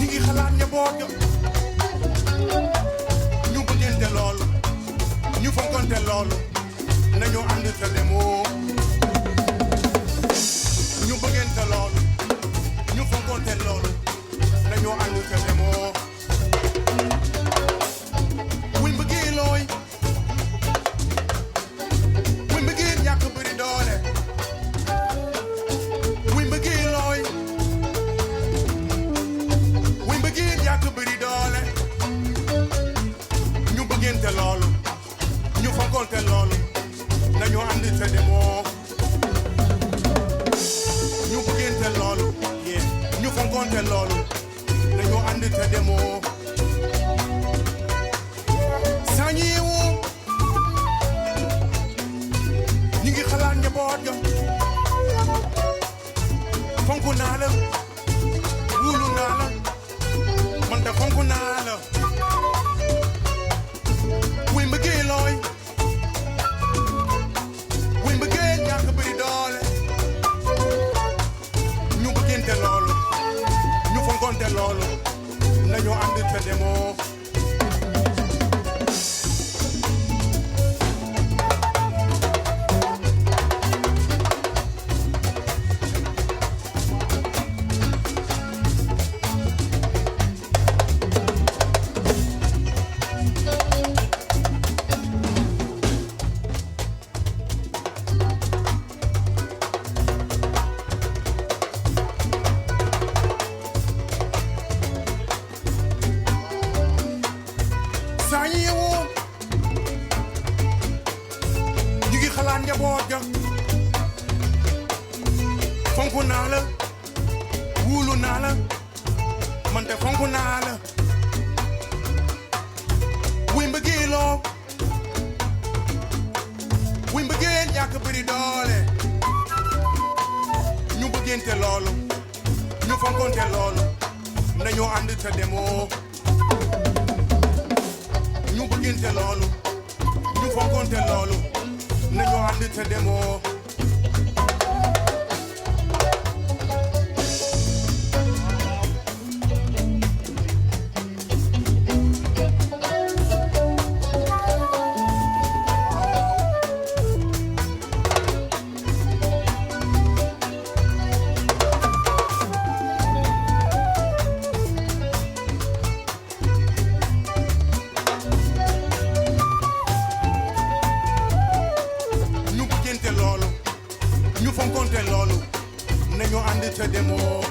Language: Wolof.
ngi xalaat njaboot ga ñu bëggante loolu ñu fonkonte loolu nañu ànd te demoo ñu bëggante loolu ñu fonkonte loolu nañu ànd te demoo wuy mbëggee looy wuy mbëggee ñàkk bëri doole wuy mbëggee looy wuy mbëggee ñàkk bëri doole ñu bëggante loolu ñu fonkonte loolu nañu ànd te demoo ñu bëggante loolu ñu fonkonte loolu nañu ànd te demoo sañeewu ñu ngi xalaat njaboot ga fonk naa la wóolu naa la man de fonk naa la wuy mbëggee looy wuy mbëggee ñàkk bëri doole ñu bëggante loolu ñu fonkonte loolu nañu ànd te demoo ñu fonkonte loolu nañu ànd te demoo